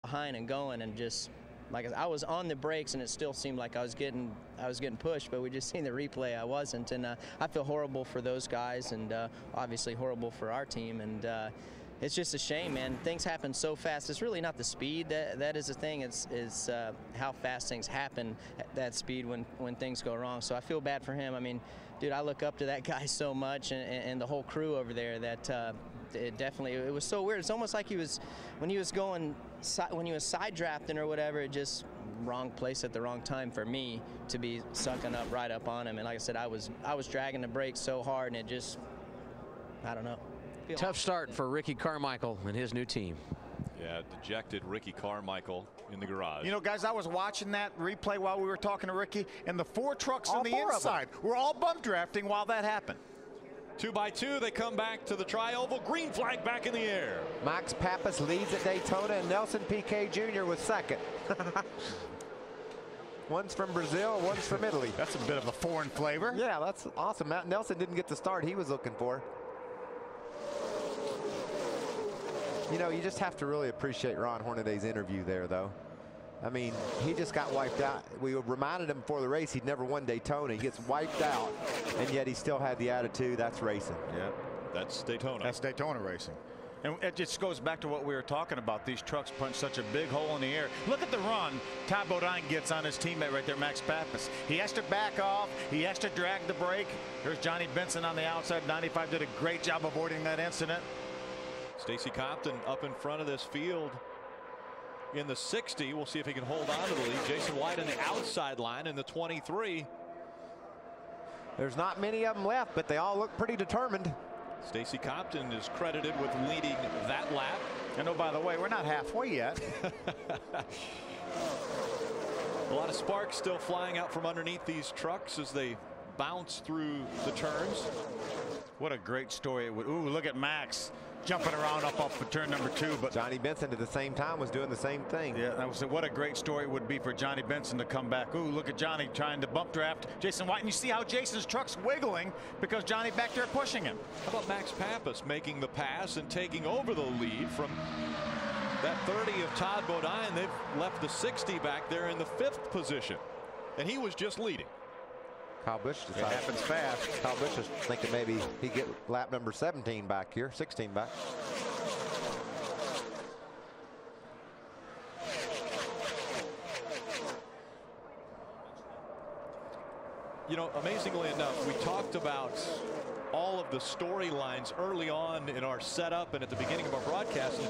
behind and going, and just like I was on the brakes, and it still seemed like I was getting pushed, but we just seen the replay. I wasn't, and I feel horrible for those guys, and obviously horrible for our team, and it's just a shame, man. Things happen so fast. It's really not the speed that is the thing. It's how fast things happen at that speed when things go wrong. So I feel bad for him. I mean, dude, I look up to that guy so much, and the whole crew over there. That it was so weird. It's almost like when he was side drafting or whatever. It just wrong place at the wrong time for me to be sucking up right up on him. And like I said, I was dragging the brakes so hard, and it just, I don't know. Tough start for Ricky Carmichael and his new team. Yeah, dejected Ricky Carmichael in the garage. You know, guys, I was watching that replay while we were talking to Ricky, and the 4 trucks on the inside were all bump drafting while that happened. 2 by 2, they come back to the tri-oval. Green flag back in the air. Max Pappas leads at Daytona, and Nelson Piquet Jr. was second. One's from Brazil, one's from Italy. That's a bit of a foreign flavor. Yeah, that's awesome. Matt Nelson didn't get the start he was looking for. You know, you just have to really appreciate Ron Hornaday's interview there, though. I mean, he just got wiped out. We reminded him before the race he'd never won Daytona. He gets wiped out, and yet he still had the attitude. That's racing. Yeah, that's Daytona. That's Daytona racing. And it just goes back to what we were talking about. These trucks punch such a big hole in the air. Look at the run Todd Bodine gets on his teammate right there, Max Pappas. He has to back off. He has to drag the brake. There's Johnny Benson on the outside. 95 did a great job avoiding that incident. Stacy Compton up in front of this field in the 60. We'll see if he can hold on to the lead. Jason White on the outside line in the 23. There's not many of them left, but they all look pretty determined. Stacy Compton is credited with leading that lap. And oh, by the way, we're not halfway yet. A lot of sparks still flying out from underneath these trucks as they bounce through the turns. What a great story it would. Ooh, look at Max jumping around up off of turn number 2. But Johnny Benson at the same time was doing the same thing. Yeah, that was what a great story it would be for Johnny Benson to come back. Ooh, look at Johnny trying to bump draft Jason White, and you see how Jason's truck's wiggling because Johnny back there pushing him. How about Max Pappas making the pass and taking over the lead from that 30 of Todd Bodine? They've left the 60 back there in the 5th position, and he was just leading. Kyle Busch decided. It happens fast. Kyle Busch is thinking maybe he'd get lap number 17 back here, 16 back. You know, amazingly enough, we talked about all of the storylines early on in our setup and at the beginning of our broadcast. And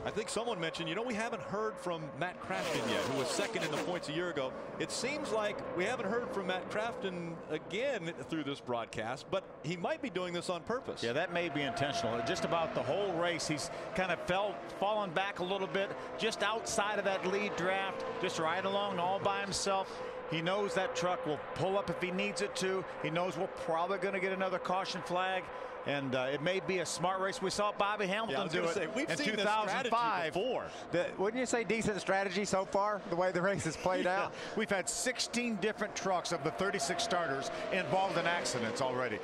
I think someone mentioned, you know, we haven't heard from Matt Crafton yet, who was second in the points a year ago. It seems like we haven't heard from Matt Crafton again through this broadcast, but he might be doing this on purpose. Yeah, that may be intentional. Just about the whole race, he's kind of fallen back a little bit, just outside of that lead draft, just riding along all by himself. He knows that truck will pull up if he needs it to. He knows we're probably going to get another caution flag. And it may be a smart race. We saw Bobby Hamilton do it we've in seen 2005. Before. Wouldn't you say decent strategy so far, the way the race has played out? We've had 16 different trucks of the 36 starters involved in accidents already.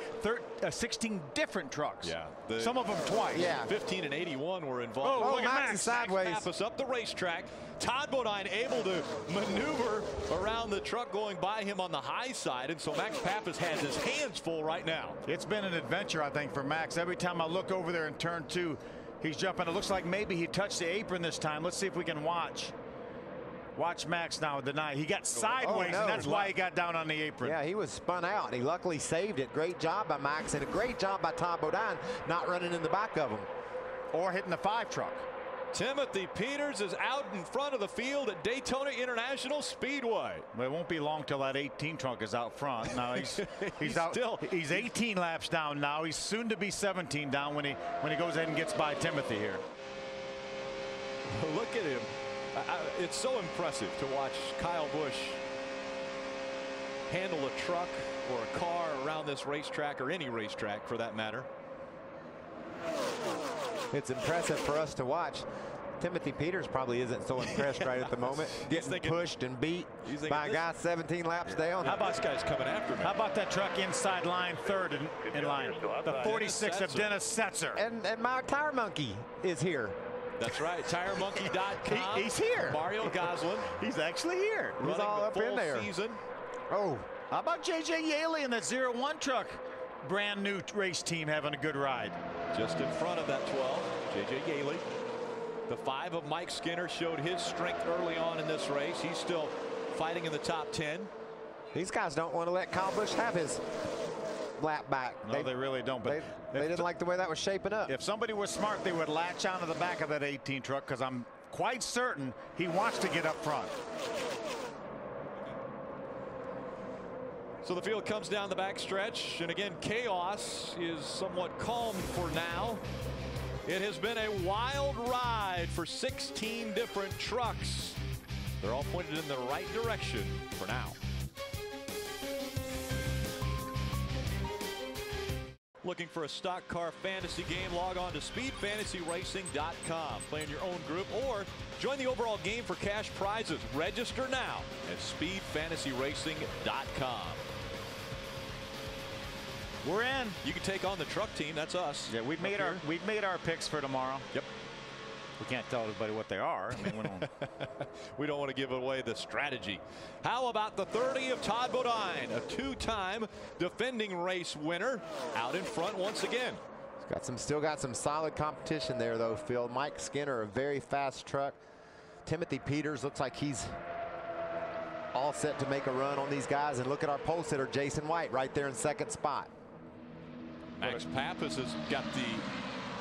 16 different trucks. Yeah. Some of them twice. Yeah. 15 and 81 were involved. Oh, look at Max is sideways. Max Pappas up the racetrack. Todd Bodine able to maneuver around the truck going by him on the high side, and so Max Pappas has his hands full right now. It's been an adventure, I think, for Max. Every time I look over there in turn 2, he's jumping. It looks like maybe he touched the apron this time. Let's see if we can watch. Watch Max now deny. He got sideways, and that's why he got down on the apron. Yeah, he was spun out. He luckily saved it. Great job by Max, and a great job by Todd Bodine not running in the back of him. Or hitting the 5 truck. Timothy Peters is out in front of the field at Daytona International Speedway. Well, it won't be long till that 18 truck is out front. Now he's out. He's 18 laps down now. He's soon to be 17 down when he goes ahead and gets by Timothy here. Look at him. It's so impressive to watch Kyle Busch handle a truck or a car around this racetrack, or any racetrack for that matter. It's impressive for us to watch. Timothy Peters probably isn't so impressed right at the moment. Getting pushed and beat by a guy 17 laps down. How about this guy's coming after me? How about that truck inside line, 3rd in line? The 46 of Dennis Setzer. And my tire monkey is here. That's right. TireMonkey.com. He's here. Mario Goslin. He's actually here. He's all up in there. Season. Oh, how about J.J. Yaley in that 01 truck? Brand new race team having a good ride. Just in front of that 12, J.J. Yaley. The 5 of Mike Skinner showed his strength early on in this race. He's still fighting in the top 10. These guys don't want to let Kyle Busch have his lap back. No, they really don't. But they didn't like the way that was shaping up. If somebody was smart, they would latch onto the back of that 18 truck, because I'm quite certain he wants to get up front. So the field comes down the back stretch, and again, chaos is somewhat calm for now. It has been a wild ride for 16 different trucks. They're all pointed in the right direction for now. Looking for a stock car fantasy game? Log on to speedfantasyracing.com. Play in your own group or join the overall game for cash prizes. Register now at speedfantasyracing.com. We're in. You can take on the truck team. That's us. Yeah, we've made our picks for tomorrow. Yep. We can't tell everybody what they are. I mean, we don't want to give away the strategy. How about the 30 of Todd Bodine, a 2-time defending race winner, out in front once again. Still got some solid competition there, though, Phil. Mike Skinner, a very fast truck. Timothy Peters looks like he's all set to make a run on these guys. And look at our pole sitter, Jason White, right there in second spot. Max Pappas has got the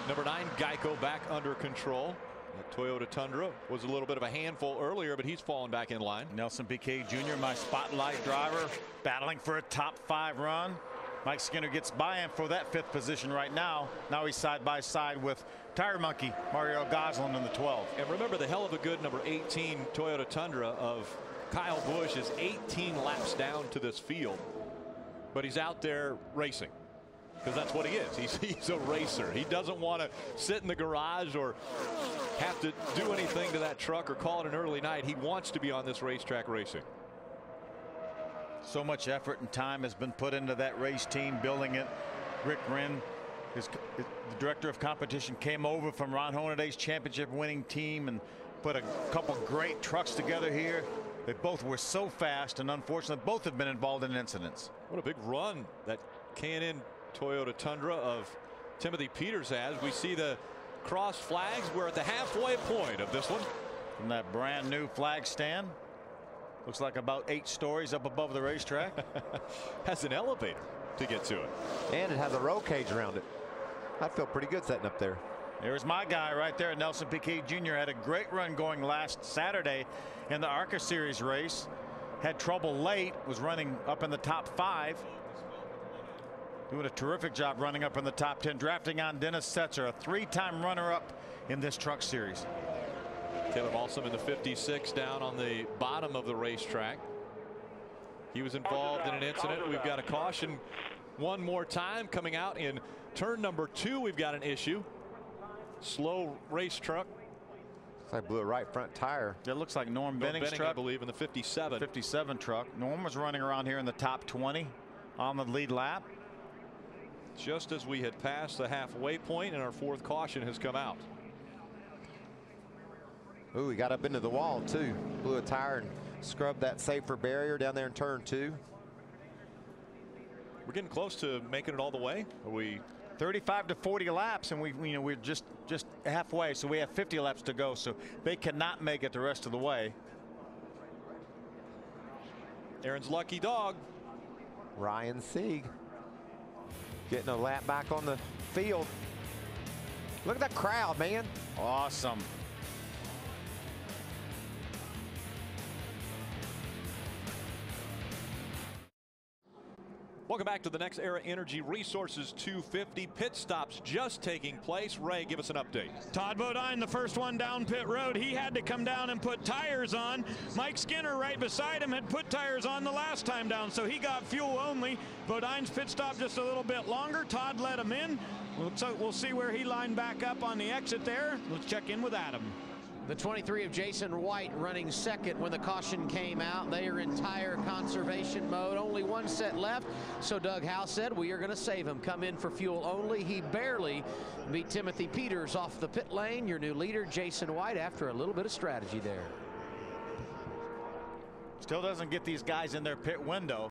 number 9 Geico back under control. That Toyota Tundra was a little bit of a handful earlier, but he's fallen back in line. Nelson Piquet Jr., my spotlight driver, battling for a top 5 run. Mike Skinner gets by him for that 5th position right now. Now he's side by side with Tire Monkey Mario Goslin in the 12. And remember, the hell of a good number 18 Toyota Tundra of Kyle Busch is 18 laps down to this field, but he's out there racing. Because that's what he is. He's a racer. He doesn't want to sit in the garage or have to do anything to that truck or call it an early night. He wants to be on this racetrack racing. So much effort and time has been put into that race team, building it. Rick Wren, the director of competition, came over from Ron Hornaday's championship winning team and put a couple great trucks together here. They both were so fast, and unfortunately both have been involved in incidents. What a big run that K&N Toyota Tundra of Timothy Peters has. We see the cross flags. We're at the halfway point of this one. From that brand new flag stand. Looks like about 8 stories up above the racetrack. Has an elevator to get to it. And it has a roll cage around it. I feel pretty good setting up there. There's my guy right there. Nelson Piquet Jr. had a great run going last Saturday in the ARCA Series race. Had trouble late. Was running up in the top 5. Doing a terrific job running up in the top 10, drafting on Dennis Setzer, a 3-time runner-up in this truck series. Taylor Balsam in the 56 down on the bottom of the racetrack. He was involved in an incident. We've got a caution one more time coming out in turn number 2. We've got an issue. Slow race truck. I blew a right front tire. It looks like Norm Benning's truck. I believe in the 57. 57 truck. Norm was running around here in the top 20 on the lead lap. Just as we had passed the halfway point, and our 4th caution has come out. Ooh, he got up into the wall too. Blew a tire and scrubbed that safer barrier down there in turn 2. We're getting close to making it all the way. Are we 35 to 40 laps, and we're just halfway, so we have 50 laps to go, so they cannot make it the rest of the way. Aaron's lucky dog. Ryan Sieg getting a lap back on the field. Look at that crowd, man. Awesome. Welcome back to the NextEra Energy Resources 250. Pit stops just taking place. Ray, give us an update. Todd Bodine, the first one down pit road. He had to come down and put tires on. Mike Skinner right beside him had put tires on the last time down, so he got fuel only. Bodine's pit stop just a little bit longer. Todd let him in. So we'll see where he lined back up on the exit there. Let's check in with Adam. The 23 of Jason White running second when the caution came out. They are in tire conservation mode. Only one set left. So Doug Howe said, we are going to save him. Come in for fuel only. He barely beat Timothy Peters off the pit lane. Your new leader, Jason White, after a little bit of strategy there. Still doesn't get these guys in their pit window.